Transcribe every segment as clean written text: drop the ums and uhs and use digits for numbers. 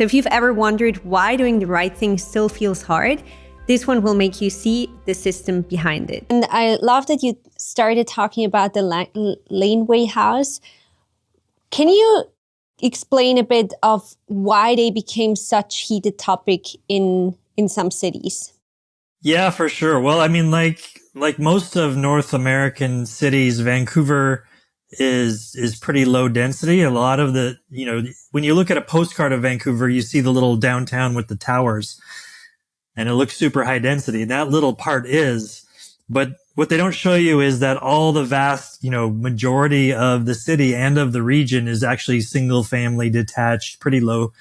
So if you've ever wondered why doing the right thing still feels hard, this one will make you see the system behind it. And I love that you started talking about the laneway house. Can you explain a bit of why they became such heated topic in some cities? Yeah, for sure. Well, I mean, like most of North American cities, Vancouver is pretty low density. A lot of the, when you look at a postcard of Vancouver, you see the little downtown with the towers, and it looks super high density. And that little part is, but what they don't show you is that all the vast, majority of the city and of the region is actually single family detached, pretty low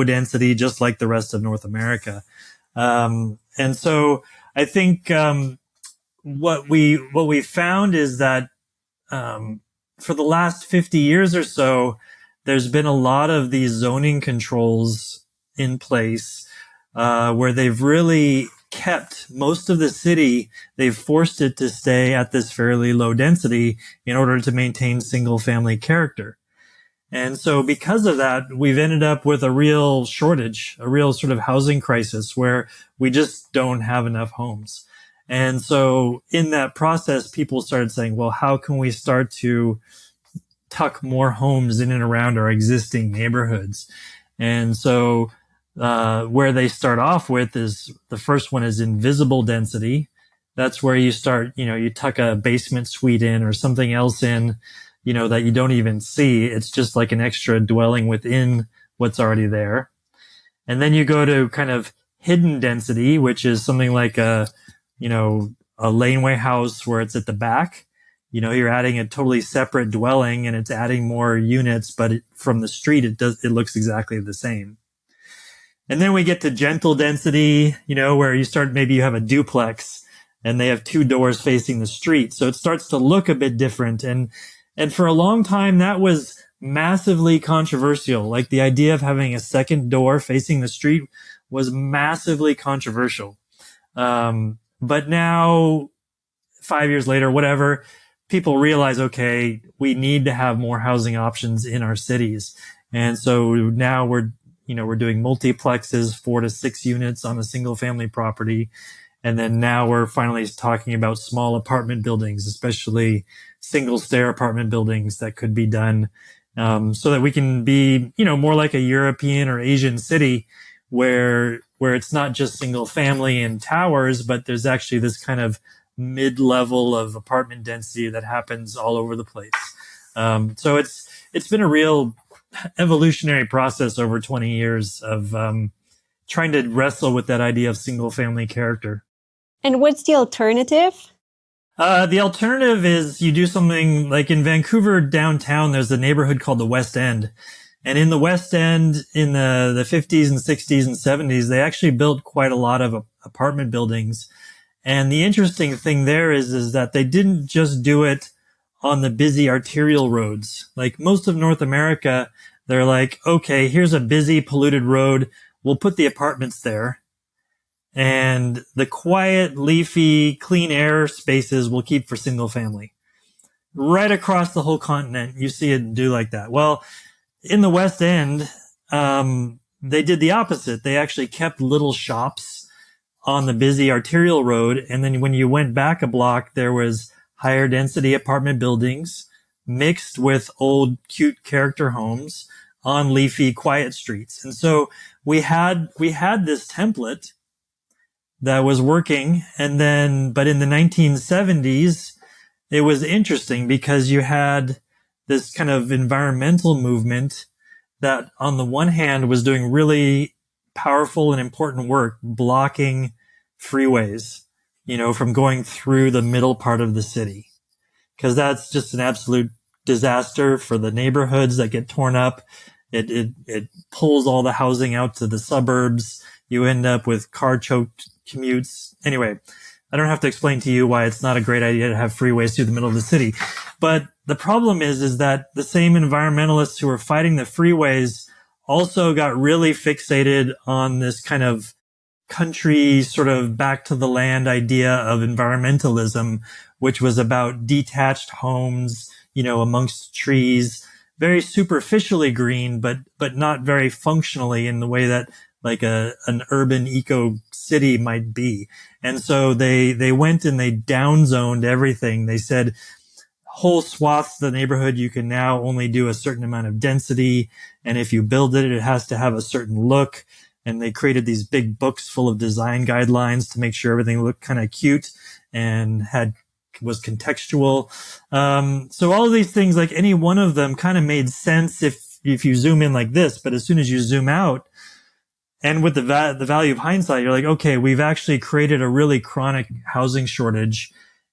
density, just like the rest of North America. And so I think, what we found is that, for the last 50 years or so, there's been a lot of these zoning controls in place, where they've really kept most of the city. They've forced it to stay at this fairly low density in order to maintain single family character. And so because of that, we've ended up with a real shortage, a real sort of housing crisis where we just don't have enough homes. And so in that process, people started saying, well, how can we start to tuck more homes in and around our existing neighborhoods? And so where they start off with is, the first one is invisible density. That's where you start, you tuck a basement suite in or something else in, that you don't even see. It's just like an extra dwelling within what's already there. And then you go to kind of hidden density, which is something like a laneway house where it's at the back. You're adding a totally separate dwelling and it's adding more units, but from the street, it looks exactly the same. And then we get to gentle density, where maybe you have a duplex and they have two doors facing the street. So it starts to look a bit different. And for a long time, that was massively controversial. Like the idea of having a second door facing the street was massively controversial. But now, 5 years later, whatever, people realize, okay, we need to have more housing options in our cities. And so now we're doing multiplexes, 4 to 6 units on a single family property. And then now we're finally talking about small apartment buildings, especially single stair apartment buildings that could be done, so that we can be, more like a European or Asian city where it's not just single family and towers, but there's actually this kind of mid-level of apartment density that happens all over the place. So it's been a real evolutionary process over 20 years of trying to wrestle with that idea of single family character. And what's the alternative? The alternative is you do something like in Vancouver downtown, there's a neighborhood called the West End. And in the West End, in the 50s and 60s and 70s, they actually built quite a lot of apartment buildings. And the interesting thing there is that they didn't just do it on the busy arterial roads. Like most of North America, they're like, okay, here's a busy, polluted road. We'll put the apartments there. And the quiet, leafy, clean air spaces we'll keep for single family. Right across the whole continent, you see it do like that. Well, in the West End, they did the opposite. They actually kept little shops on the busy arterial road. And then when you went back a block, there was higher density apartment buildings mixed with old, cute character homes on leafy, quiet streets. And so we had this template that was working. And then, but in the 1970s, it was interesting because you had this kind of environmental movement that on the one hand was doing really powerful and important work, blocking freeways, from going through the middle part of the city. Cause that's just an absolute disaster for the neighborhoods that get torn up. It pulls all the housing out to the suburbs. You end up with car choked commutes. Anyway, I don't have to explain to you why it's not a great idea to have freeways through the middle of the city. But the problem is that the same environmentalists who are fighting the freeways also got really fixated on this kind of country sort of back to the land idea of environmentalism, which was about detached homes, amongst trees, very superficially green, but not very functionally in the way that like an urban eco city might be. And so they went and they downzoned everything. They said whole swaths of the neighborhood, you can now only do a certain amount of density. And if you build it, it has to have a certain look. And they created these big books full of design guidelines to make sure everything looked kind of cute and was contextual. So all of these things, like any one of them kind of made sense if you zoom in like this, but as soon as you zoom out, and with the value of hindsight, you're like, okay, we've actually created a really chronic housing shortage,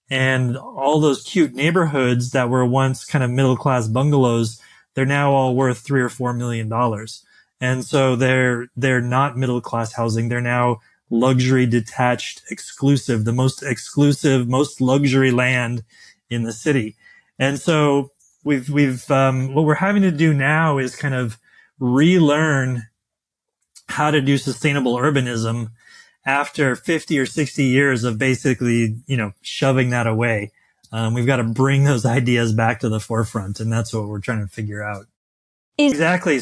and all those cute neighborhoods that were once kind of middle class bungalows, they're now all worth $3 or $4 million. And so they're not middle class housing. They're now luxury detached exclusive, the most exclusive, most luxury land in the city. And so we've what we're having to do now is kind of relearn how to do sustainable urbanism after 50 or 60 years of basically, shoving that away. We've got to bring those ideas back to the forefront, and that's what we're trying to figure out. Exactly.